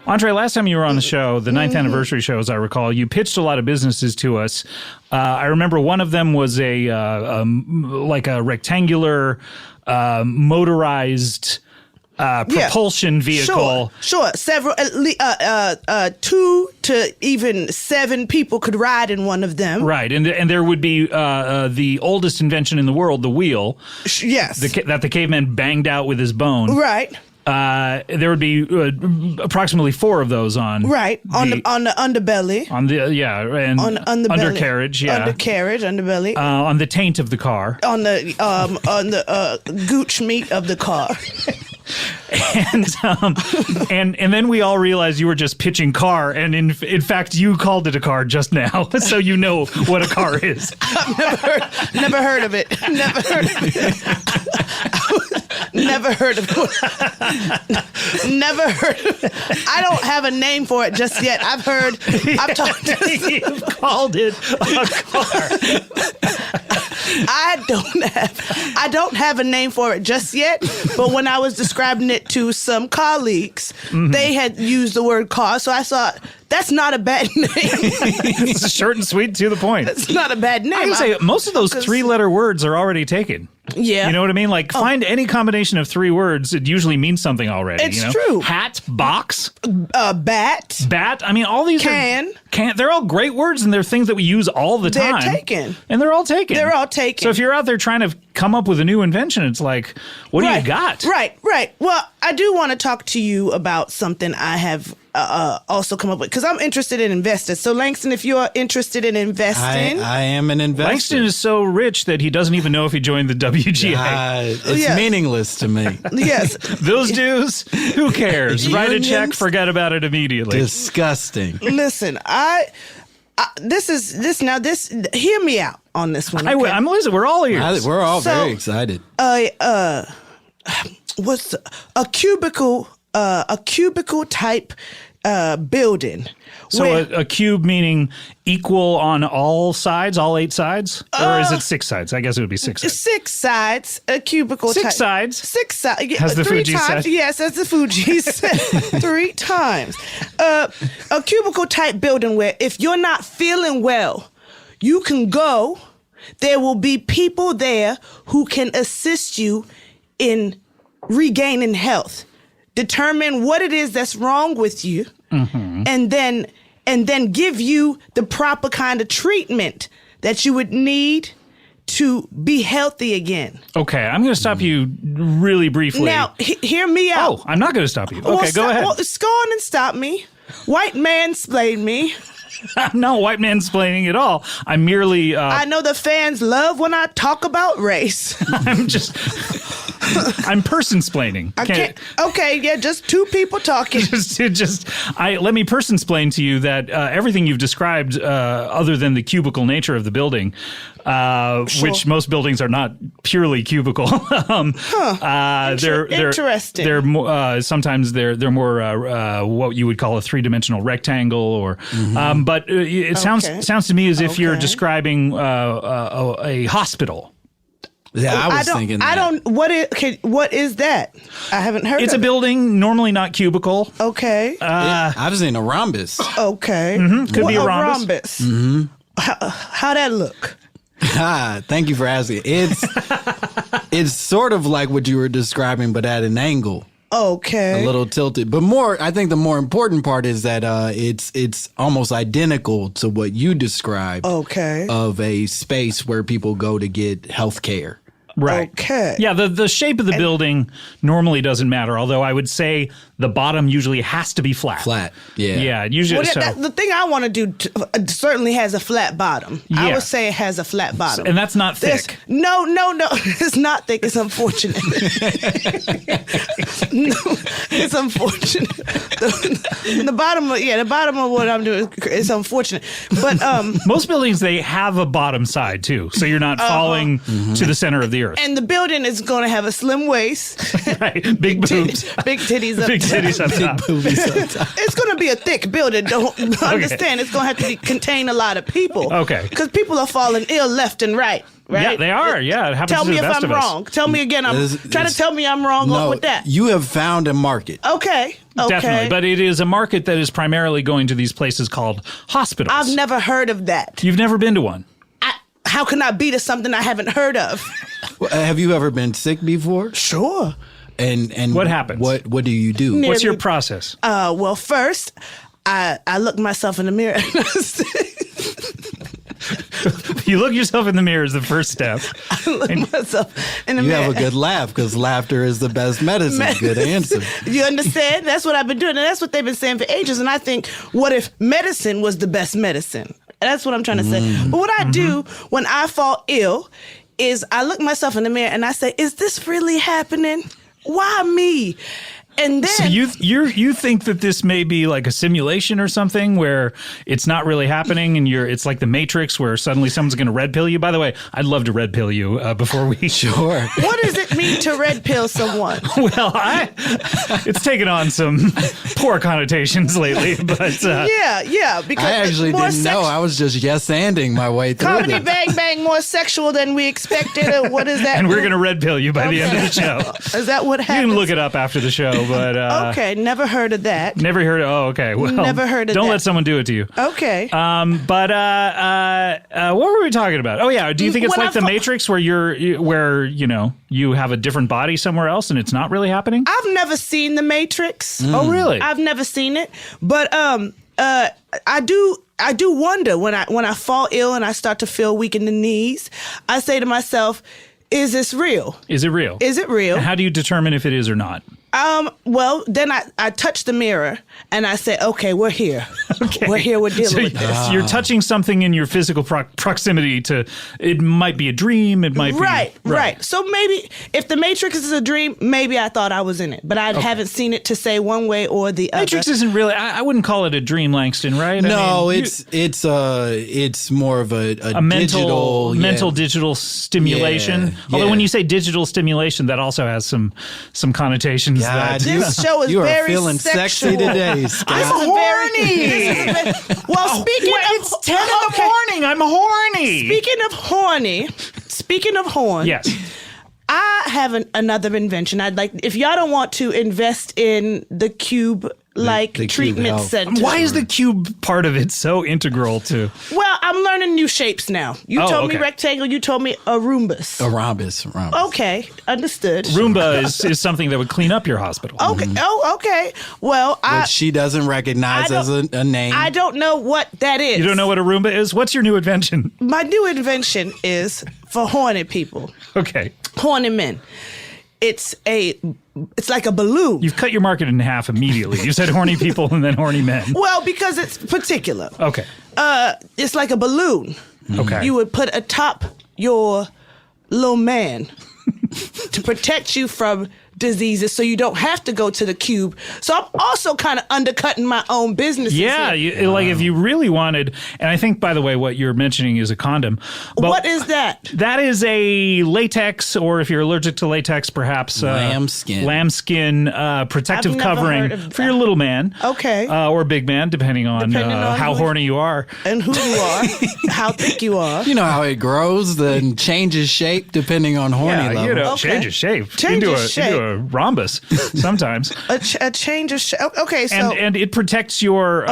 Entree, last time you were on the show, the 9th anniversary show, as I recall, you pitched a lot of businesses to us. I remember one of them was a rectangular motorized propulsion vehicle. Sure. Several, at least, 2 to even 7 people could ride in one of them. Right, and there would be the oldest invention in the world, the wheel. Yes. That the caveman banged out with his bone. Right. There would be approximately 4 of those on on the underbelly, and on the underbelly, undercarriage, underbelly, on the taint of the car, on the gooch meat of the car. and then we all realized you were just pitching car, and in fact you called it a car just now, so you know what a car is. I've never heard of it. Never heard of it. Never heard of it. I don't have a name for it just yet. I've talked to You've called it a car. I don't have a name for it just yet, but when I was describing it to some colleagues, they had used the word car, so I thought, that's not a bad name. It's short and sweet, to the point. It's not a bad name. I can say most of those 3-letter words are already taken. Yeah. You know what I mean? Like, find any combination of 3 words, it usually means something already. It's true. Hat, box. Bat. I mean, all these can. They're all great words, and they're things that we use all the time. They're taken. And they're all taken. So if you're out there trying to come up with a new invention, it's like, what do you got? Right. Well, I do want to talk to you about something I have also come up with, because I'm interested in investors. So Langston, if you're interested in investing, I am an investor. Langston is so rich that he doesn't even know if he joined the WGA. It's meaningless to me. Yes. Those dues, who cares? Write a check, forget about it immediately. Disgusting. Listen, hear me out on this one. Okay? I'm listening. We're all ears. We're all very excited. What's a cubicle type building. So a cube meaning equal on all sides, all 8 sides? Or is it 6 sides? I guess it would be 6 sides. 6 sides, a cubicle 6 type. sides? 6 sides. Has the 3 Fuji times. said? Yes, as the Fuji said. 3 times. A cubicle type building where if you're not feeling well, you can go. There will be people there who can assist you in regaining health. Determine what it is that's wrong with you, and then give you the proper kind of treatment that you would need to be healthy again. Okay, I'm going to stop you really briefly. Now, hear me out. Oh, I'm not going to stop you. Okay, go ahead. Well, go on and stop me. White mansplain me. I'm not white mansplaining at all. I'm merely... I know the fans love when I talk about race. I'm person-splaining. Just 2 people talking. Let me person-splain to you that everything you've described, other than the cubicle nature of the building, which most buildings are not purely cubicle. Interesting. They're more, sometimes they're more what you would call a 3-dimensional rectangle, or but it sounds to me as if you're describing a hospital. Yeah, I was thinking that. What is that? I haven't heard of it. It's a building, normally not cubicle. Okay. I've seen a rhombus. Okay. Could be a rhombus. How that look? Thank you for asking. It's sort of like what you were describing, but at an angle. Okay. A little tilted. But I think the more important part is that it's almost identical to what you described. Okay. Of a space where people go to get health care. Right. Okay. Yeah, the shape of the building normally doesn't matter, although I would say the bottom usually has to be flat. Flat, yeah. Yeah, usually. The thing I want to do certainly has a flat bottom. Yeah. I would say it has a flat bottom. And that's not thick. No. It's not thick. It's unfortunate. No, it's unfortunate. The bottom of what I'm doing is unfortunate. But most buildings, they have a bottom side too, so you're not falling to the center of the earth. And the building is going to have a slim waist. Right. Big boobs. Big titties up Big titties up top. Big boobies up top. It's going to be a thick building. Don't understand. It's going to have to contain a lot of people. Okay. Because people are falling ill left and right. right? Yeah, they are. Yeah, it happens Tell to me the if best I'm of us. wrong. Tell me again. Try to tell me I'm wrong with that. You have found a market. Okay. Definitely, but it is a market that is primarily going to these places called hospitals. I've never heard of that. You've never been to one. How can I be to something I haven't heard of? Have you ever been sick before? Sure. And what happens? What do you do? What's your process? Well, first, I look myself in the mirror and I say, You look yourself in the mirror is the first step. I look myself in the You mirror. have a good laugh because laughter is the best medicine. Good answer. You understand? That's what I've been doing. And that's what they've been saying for ages. And I think, what if medicine was the best medicine? That's what I'm trying to say. But what I do when I fall ill is I look myself in the mirror and I say, is this really happening? Why me? And then So you think that this may be like a simulation or something where it's not really happening and it's like the Matrix where suddenly someone's going to red pill you. By the way, I'd love to red pill you before we Sure. what does it mean to red pill someone? Well, it's taken on some poor connotations lately, but Yeah, because I actually more didn't know. I was just yes-anding my way through Comedy it. Bang Bang more sexual than we expected. Or what is that? and we're going to red pill you by the end of the show. Is that what You happens? can look it up after the show, but Okay, never heard of that. never heard. Oh, okay. Well, Never heard of Don't that. let someone do it to you. Okay. But what were we talking about? Oh yeah, do you think it's When like I the Matrix where you have a different body somewhere else and it's not really happening? I've never seen The Matrix. Oh really? I've never seen it, but I do wonder when I fall ill and I start to feel weak in the knees. I say to myself, is this real? Is it real? Is it real? And how do you determine if it is or not? Well, then I touch the mirror and I say, okay, we're here. Okay. We're here. We're dealing So with this. you're touching something in your physical proximity to. It might be a dream. It might be Right. So maybe if the Matrix is a dream, maybe I thought I was in it, but I haven't seen it to say one way or the other. Matrix isn't really. I wouldn't call it a dream, Langston. Right? No, I mean, it's more of a mental digital stimulation. Yeah, Although yeah. when you say digital stimulation, that also has some connotations. God, that This show is you are very feeling sexual. sexy today, Scott. Well, speaking of it's 10 in the morning. I'm horny. Speaking of horn. Yes. I have another invention. I'd like, if y'all don't want to invest in the cube the Cube treatment Health. center. Why is the cube part of it so integral to? Well, I'm learning new shapes now. You told me okay. rectangle. You told me a rhombus. A rhombus. Okay, understood. Roomba is something that would clean up your hospital. Okay. Oh, okay. Well, Which she doesn't recognize I as a name. I don't know what that is. You don't know what a Roomba is? What's your new invention? My new invention is for horny people, Okay. horny men. It's like a balloon. You've cut your market in half immediately. You said horny people and then horny men. Well, because it's particular. Okay. It's like a balloon. Okay. You would put atop your little man to protect you from diseases so you don't have to go to the cube. So I'm also kind of undercutting my own business. Yeah, like if you really wanted, and I think, by the way, what you're mentioning is a condom. But What is that? that is a latex, or if you're allergic to latex, perhaps Lambskin. lambskin protective I've never covering heard of for your that. little man. Okay. Or big man, depending on how who- horny you are. And who you are, how thick you are. You know how it grows and changes shape depending on horny Yeah, level. you know, Okay. change of shape. Change into of a, shape. Into a rhombus sometimes. A change of shape. Okay, so And it protects your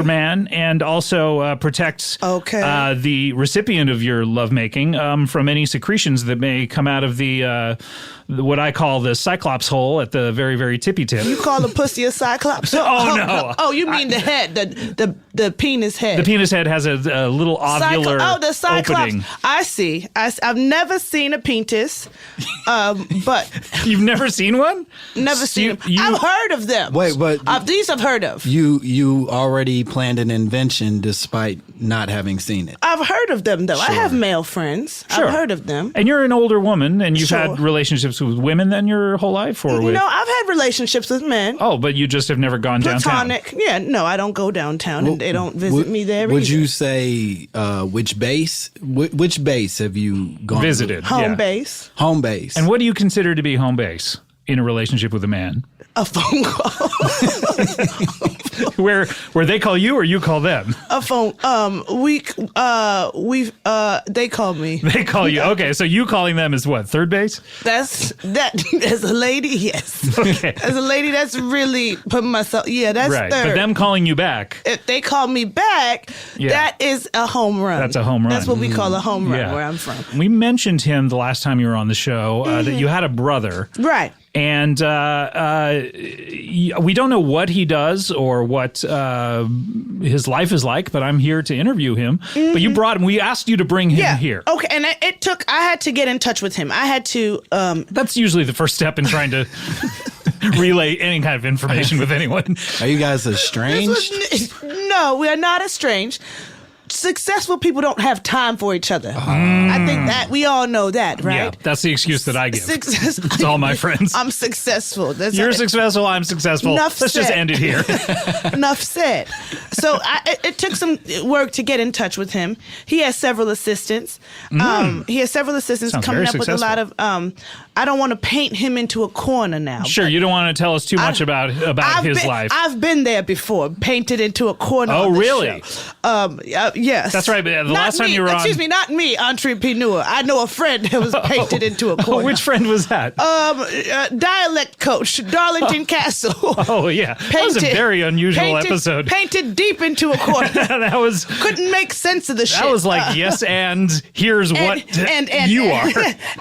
man and also protects the recipient of your lovemaking from any secretions that may come out of the what I call the cyclops hole at the very, very tippy tip. you call a pussy a cyclops? Oh, no. Oh, you mean the head, the penis head. The penis head has a little ovular the cyclops. opening. I see. I've never seen a penis, but You've never seen one? never seen them. I've heard of them. Wait, but these I've heard of. you already planned an invention despite not having seen it. I've heard of them though. I Sure. have male friends. Sure. I've heard of them. And you're an older woman, and you've Sure. had relationships with women then your whole life, or with? No, I've had relationships with men. Oh, but you just have never gone downtown. Platonic. Yeah, no, I don't go downtown, and they don't visit me there Would either. you say which base? Which base have you gone Visited. Home yeah. base? Home base. And what do you consider to be home base in a relationship with a man? A phone call. Where they call you or you call them? A phone. They call me. They call you. Okay, so you calling them is what? Third base? As a lady, yes. Okay. As a lady, that's really putting myself. Yeah, that's right. third. But them calling you back. If they call me back, that is a home run. That's a home run. That's what we call a home run where I'm from. We mentioned him the last time you were on the show that you had a brother. Right. And we don't know what he does or what his life is like, but I'm here to interview him. But you brought him. We asked you to bring him here. Okay, and I had to get in touch with him. I had to. That's usually the first step in trying to relay any kind of information with anyone. Are you guys estranged? No, we are not estranged. Successful people don't have time for each other. I think that we all know that, right? Yeah, that's the excuse that I give. It's all my friends. I'm successful. You're successful. I'm successful. Let's just end it here. Enough said. So it took some work to get in touch with him. He has several assistants. He has several assistants coming up with a lot of. I don't want to paint him into a corner now. Sure, you don't want to tell us too much about his life. I've been there before, painted into a corner. Oh, really? Yes. That's right. But the last time you were on... Excuse me, not me, Entree, PeeE Neurs. I know a friend that was painted into a corner. Which friend was that? Dialect coach, Darlington Castle. Oh, yeah. That was a very unusual episode. Painted deep into a corner. That was... Couldn't make sense of the shit. That was like, yes, and here's what you are.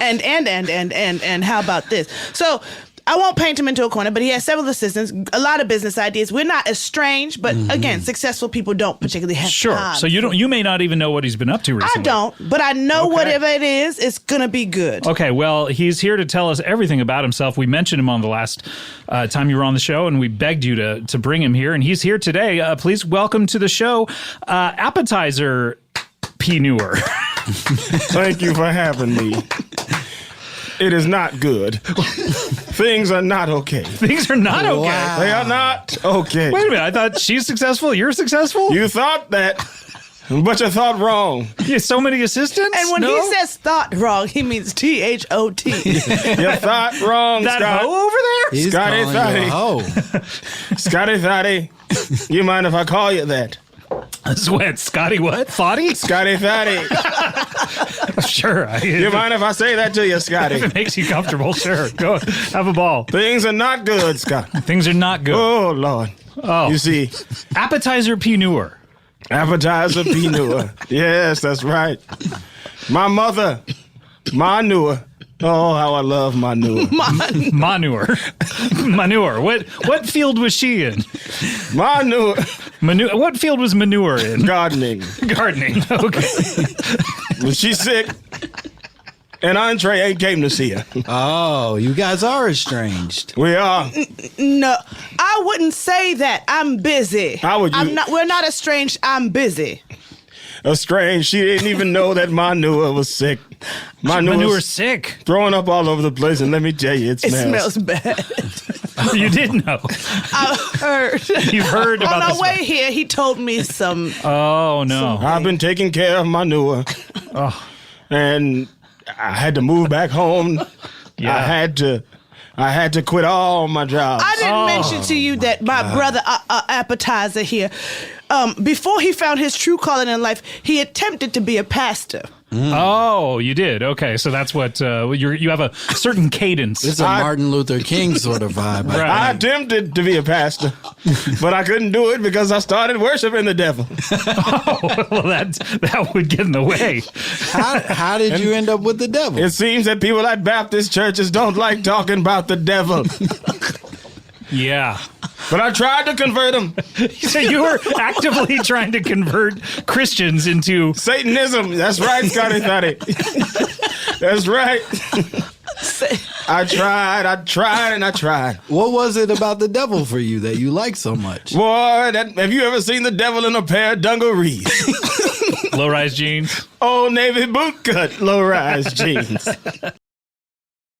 And how about this? So... I won't paint him into a corner, but he has several assistants, a lot of business ideas. We're not estranged, but again, successful people don't particularly have time. So you may not even know what he's been up to recently. I don't, but I know whatever it is, it's going to be good. Okay, well, he's here to tell us everything about himself. We mentioned him on the last time you were on the show, and we begged you to bring him here, and he's here today. Please welcome to the show, Appetizer, PeeE Neurs. Thank you for having me. It is not good. Things are not okay. Things are not okay. Wow. They are not okay. Wait a minute. I thought she's successful. You're successful? You thought that, but you thought wrong. You have so many assistants? And when he says thought wrong, he means THOT. You thought wrong, that Scott. hoe over there? He's Scotty calling you a hoe. Scotty Thotty. You mind if I call you that? Sweat. Scotty what? Thoughty? Scotty Thotty. Sure. You mind if I say that to you, Scotty? If it makes you comfortable, sure. Go have a ball. Things are not good, Scott. Things are not good. Oh, Lord. Oh. You see. Appetizer PeeE Neurs. Appetizer PeeE Neurs. Yes, that's right. My mother, Manure. Oh, how I love Manure. Manure. Manure. What field was she in? Manure. What field was Manure in? Gardening. Gardening. Okay. When she's sick, and Entree ain't came to see her. Oh, you guys are estranged. We are. No, I wouldn't say that. I'm busy. How would you? We're not estranged. I'm busy. Estranged. She didn't even know that Manure was sick. Manure's sick. Throwing up all over the place, and let me tell you, it It smells. smells bad. You did know. I've heard. You've heard about On this. our way here, he told me some. Oh, no. I've been taking care of Manure. And I had to move back home. Yeah. I had to quit all my jobs. I didn't mention to you that my brother, Appetizer here, before he found his true calling in life, he attempted to be a pastor. Oh, you did. Okay, so that's what you have a certain cadence. It's a Martin Luther King sort of vibe. Right. I attempted to be a pastor, but I couldn't do it because I started worshiping the devil. Oh, well, that would get in the way. How did you end up with the devil? It seems that people at Baptist churches don't like talking about the devil. Yeah. But I tried to convert them. So you were actively trying to convert Christians into Satanism. That's right, Scotty Thotty. That's right. I tried. What was it about the devil for you that you liked so much? Boy, have you ever seen the devil in a pair of dungarees? low-rise jeans. Old Navy boot cut low-rise jeans.